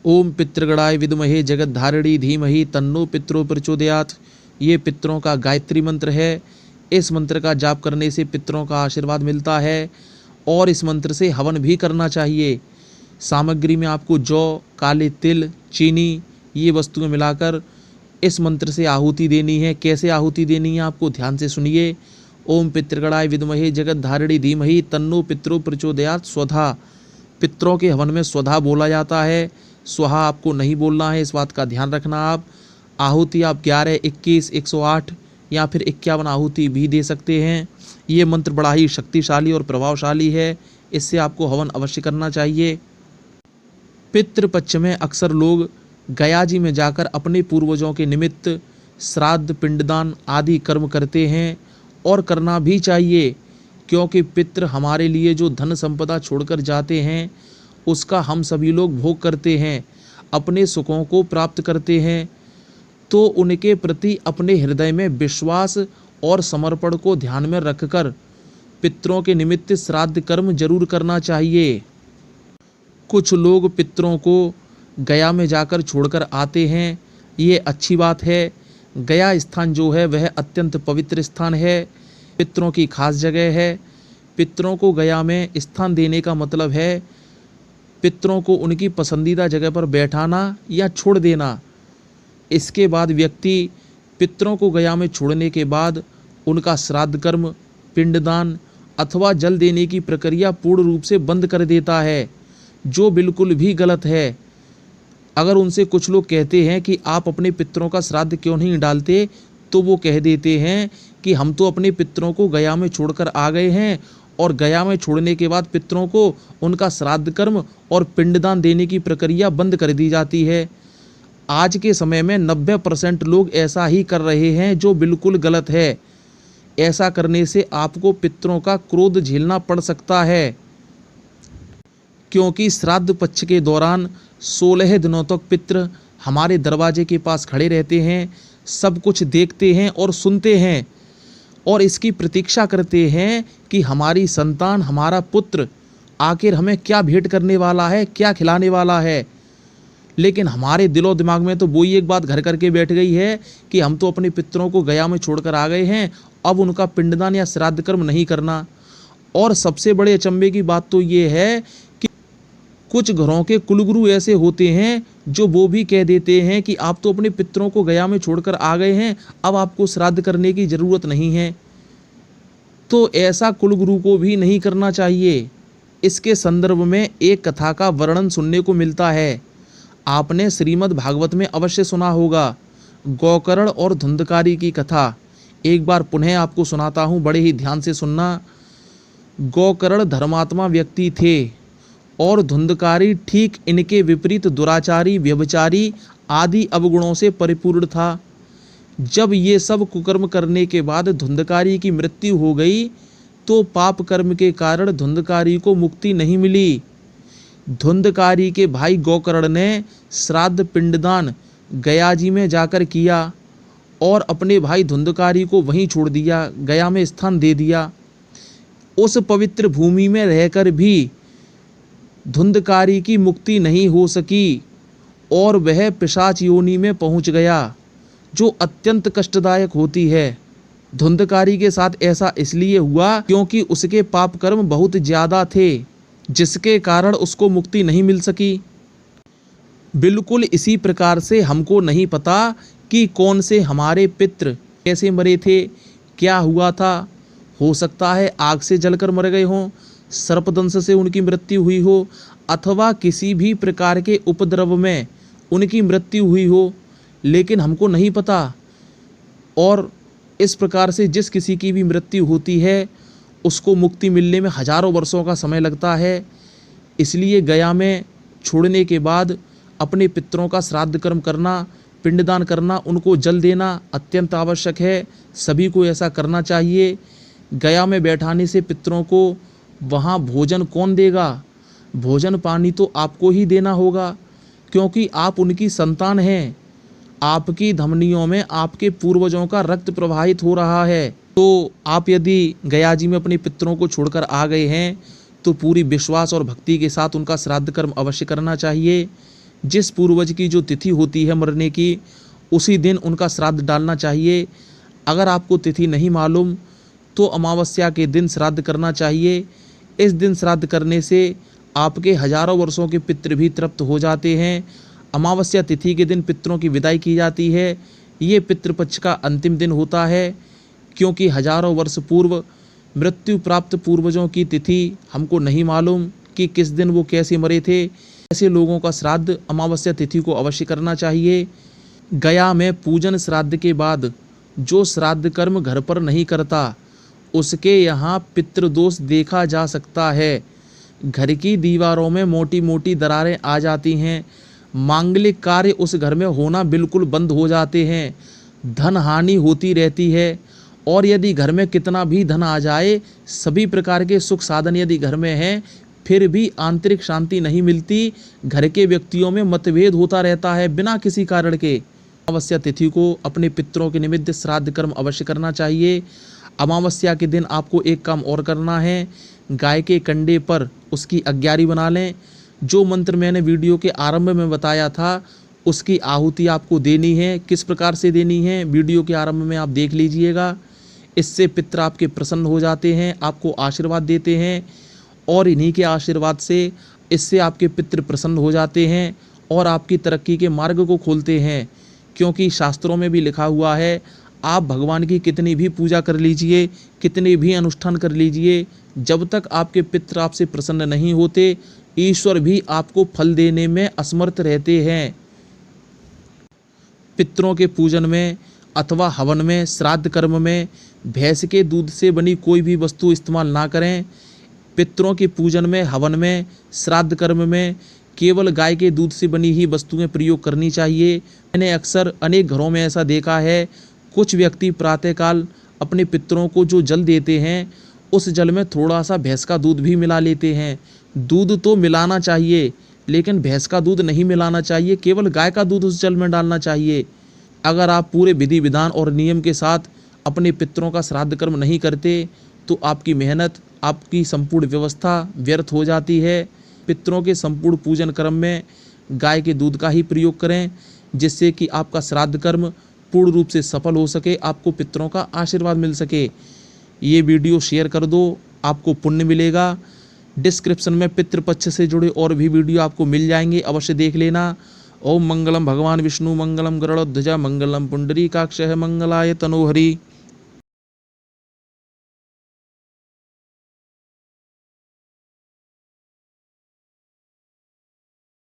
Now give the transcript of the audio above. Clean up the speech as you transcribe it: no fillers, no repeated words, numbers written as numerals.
ओम पितृगणाय विद्महे जगद्धारिणी धीमहि तन्नो पितरो प्रचोदयात्। ये पितरों का गायत्री मंत्र है। इस मंत्र का जाप करने से पितरों का आशीर्वाद मिलता है और इस मंत्र से हवन भी करना चाहिए। सामग्री में आपको जौ, काले तिल, चीनी ये वस्तुएं मिलाकर इस मंत्र से आहुति देनी है। कैसे आहुति देनी है आपको ध्यान से सुनिए। ओम पितृगणाय विद्महे जगद्धारिणी धीमहि तन्नो पितरो प्रचोदयात् स्वधा। पितरों के हवन में स्वधा बोला जाता है, स्वाहा आपको नहीं बोलना है, इस बात का ध्यान रखना। आप आहुति आप 11, 21, 108 या फिर 51 आहुति भी दे सकते हैं। ये मंत्र बड़ा ही शक्तिशाली और प्रभावशाली है, इससे आपको हवन अवश्य करना चाहिए। पितृपक्ष में अक्सर लोग गया जी में जाकर अपने पूर्वजों के निमित्त श्राद्ध, पिंडदान आदि कर्म करते हैं और करना भी चाहिए, क्योंकि पितृ हमारे लिए जो धन संपदा छोड़कर जाते हैं उसका हम सभी लोग भोग करते हैं, अपने सुखों को प्राप्त करते हैं। तो उनके प्रति अपने हृदय में विश्वास और समर्पण को ध्यान में रखकर पितरों के निमित्त श्राद्ध कर्म जरूर करना चाहिए। कुछ लोग पितरों को गया में जाकर छोड़कर आते हैं, ये अच्छी बात है। गया स्थान जो है वह अत्यंत पवित्र स्थान है, पितरों की खास जगह है। पितरों को गया में स्थान देने का मतलब है पितरों को उनकी पसंदीदा जगह पर बैठाना या छोड़ देना। इसके बाद व्यक्ति पितरों को गया में छोड़ने के बाद उनका श्राद्ध कर्म, पिंडदान अथवा जल देने की प्रक्रिया पूर्ण रूप से बंद कर देता है, जो बिल्कुल भी गलत है। अगर उनसे कुछ लोग कहते हैं कि आप अपने पितरों का श्राद्ध क्यों नहीं डालते, तो वो कह देते हैं कि हम तो अपने पितरों को गया में छोड़कर आ गए हैं और गया में छोड़ने के बाद पितरों को उनका श्राद्ध कर्म और पिंडदान देने की प्रक्रिया बंद कर दी जाती है। आज के समय में 90% लोग ऐसा ही कर रहे हैं, जो बिल्कुल गलत है। ऐसा करने से आपको पितरों का क्रोध झेलना पड़ सकता है, क्योंकि श्राद्ध पक्ष के दौरान 16 दिनों तक पितृ हमारे दरवाजे के पास खड़े रहते हैं, सब कुछ देखते हैं और सुनते हैं और इसकी प्रतीक्षा करते हैं कि हमारी संतान, हमारा पुत्र आखिर हमें क्या भेंट करने वाला है, क्या खिलाने वाला है। लेकिन हमारे दिलो दिमाग में तो वही एक बात घर करके बैठ गई है कि हम तो अपने पितरों को गया में छोड़कर आ गए हैं, अब उनका पिंडदान या श्राद्ध कर्म नहीं करना। और सबसे बड़े अचंभे की बात तो ये है कि कुछ घरों के कुलगुरु ऐसे होते हैं जो वो भी कह देते हैं कि आप तो अपने पितरों को गया में छोड़कर आ गए हैं, अब आपको श्राद्ध करने की ज़रूरत नहीं है। तो ऐसा कुलगुरु को भी नहीं करना चाहिए। इसके संदर्भ में एक कथा का वर्णन सुनने को मिलता है। आपने श्रीमद् भागवत में अवश्य सुना होगा, गोकर्ण और धुंधकारी की कथा। एक बार पुनः आपको सुनाता हूँ, बड़े ही ध्यान से सुनना। गोकर्ण धर्मात्मा व्यक्ति थे और धुंधकारी ठीक इनके विपरीत दुराचारी, व्यभिचारी आदि अवगुणों से परिपूर्ण था। जब ये सब कुकर्म करने के बाद धुंधकारी की मृत्यु हो गई, तो पाप कर्म के कारण धुंधकारी को मुक्ति नहीं मिली। धुंधकारी के भाई गोकर्ण ने श्राद्ध पिंडदान गया जी में जाकर किया और अपने भाई धुंधकारी को वहीं छोड़ दिया, गया में स्थान दे दिया। उस पवित्र भूमि में रहकर भी धुंधकारी की मुक्ति नहीं हो सकी और वह पिशाच योनि में पहुंच गया, जो अत्यंत कष्टदायक होती है। धुंधकारी के साथ ऐसा इसलिए हुआ क्योंकि उसके पाप कर्म बहुत ज़्यादा थे, जिसके कारण उसको मुक्ति नहीं मिल सकी। बिल्कुल इसी प्रकार से हमको नहीं पता कि कौन से हमारे पितृ कैसे मरे थे, क्या हुआ था। हो सकता है आग से जलकर मर गए हों, सर्पदंश से उनकी मृत्यु हुई हो, अथवा किसी भी प्रकार के उपद्रव में उनकी मृत्यु हुई हो, लेकिन हमको नहीं पता। और इस प्रकार से जिस किसी की भी मृत्यु होती है उसको मुक्ति मिलने में हजारों वर्षों का समय लगता है। इसलिए गया में छोड़ने के बाद अपने पितरों का श्राद्ध कर्म करना, पिंडदान करना, उनको जल देना अत्यंत आवश्यक है। सभी को ऐसा करना चाहिए। गया में बैठाने से पितरों को वहाँ भोजन कौन देगा? भोजन पानी तो आपको ही देना होगा, क्योंकि आप उनकी संतान हैं। आपकी धमनियों में आपके पूर्वजों का रक्त प्रवाहित हो रहा है। तो आप यदि गया जी में अपने पितरों को छोड़कर आ गए हैं तो पूरी विश्वास और भक्ति के साथ उनका श्राद्ध कर्म अवश्य करना चाहिए। जिस पूर्वज की जो तिथि होती है मरने की, उसी दिन उनका श्राद्ध डालना चाहिए। अगर आपको तिथि नहीं मालूम तो अमावस्या के दिन श्राद्ध करना चाहिए। इस दिन श्राद्ध करने से आपके हजारों वर्षों के पितृ भी तृप्त हो जाते हैं। अमावस्या तिथि के दिन पितरों की विदाई की जाती है। ये पितृपक्ष का अंतिम दिन होता है, क्योंकि हजारों वर्ष पूर्व मृत्यु प्राप्त पूर्वजों की तिथि हमको नहीं मालूम कि किस दिन वो कैसे मरे थे। ऐसे लोगों का श्राद्ध अमावस्या तिथि को अवश्य करना चाहिए। गया में पूजन श्राद्ध के बाद जो श्राद्ध कर्म घर पर नहीं करता, उसके यहाँ पितृदोष देखा जा सकता है। घर की दीवारों में मोटी मोटी दरारें आ जाती हैं। मांगलिक कार्य उस घर में होना बिल्कुल बंद हो जाते हैं। धन हानि होती रहती है। और यदि घर में कितना भी धन आ जाए, सभी प्रकार के सुख साधन यदि घर में हैं, फिर भी आंतरिक शांति नहीं मिलती। घर के व्यक्तियों में मतभेद होता रहता है बिना किसी कारण के। अमावस्या तिथि को अपने पितरों के निमित्त श्राद्ध कर्म अवश्य करना चाहिए। अमावस्या के दिन आपको एक काम और करना है, गाय के कंडे पर उसकी अग्यारी बना लें। जो मंत्र मैंने वीडियो के आरंभ में बताया था, उसकी आहुति आपको देनी है। किस प्रकार से देनी है, वीडियो के आरंभ में आप देख लीजिएगा। इससे पितर आपके प्रसन्न हो जाते हैं, आपको आशीर्वाद देते हैं, और इन्हीं के आशीर्वाद से इससे आपके पितर प्रसन्न हो जाते हैं और आपकी तरक्की के मार्ग को खोलते हैं। क्योंकि शास्त्रों में भी लिखा हुआ है, आप भगवान की कितनी भी पूजा कर लीजिए, कितने भी अनुष्ठान कर लीजिए, जब तक आपके पितर आपसे प्रसन्न नहीं होते, ईश्वर भी आपको फल देने में असमर्थ रहते हैं। पितरों के पूजन में अथवा हवन में, श्राद्ध कर्म में भैंस के दूध से बनी कोई भी वस्तु इस्तेमाल ना करें। पितरों के पूजन में, हवन में, श्राद्ध कर्म में केवल गाय के दूध से बनी ही वस्तुएं प्रयोग करनी चाहिए। मैंने अक्सर अनेक घरों में ऐसा देखा है, कुछ व्यक्ति प्रातःकाल अपने पितरों को जो जल देते हैं, उस जल में थोड़ा सा भैंस का दूध भी मिला लेते हैं। दूध तो मिलाना चाहिए, लेकिन भैंस का दूध नहीं मिलाना चाहिए, केवल गाय का दूध उस जल में डालना चाहिए। अगर आप पूरे विधि विधान और नियम के साथ अपने पितरों का श्राद्ध कर्म नहीं करते, तो आपकी मेहनत, आपकी संपूर्ण व्यवस्था व्यर्थ हो जाती है। पितरों के संपूर्ण पूजन कर्म में गाय के दूध का ही प्रयोग करें, जिससे कि आपका श्राद्ध कर्म पूर्ण रूप से सफल हो सके, आपको पितरों का आशीर्वाद मिल सके। ये वीडियो शेयर कर दो, आपको पुण्य मिलेगा। डिस्क्रिप्शन में पितृपक्ष से जुड़े और भी वीडियो आपको मिल जाएंगे, अवश्य देख लेना। ओम मंगलम भगवान विष्णु, मंगलम गरुड़ध्वज, मंगलम पुंडरीकाक्षः, मंगलाय तनोहरि।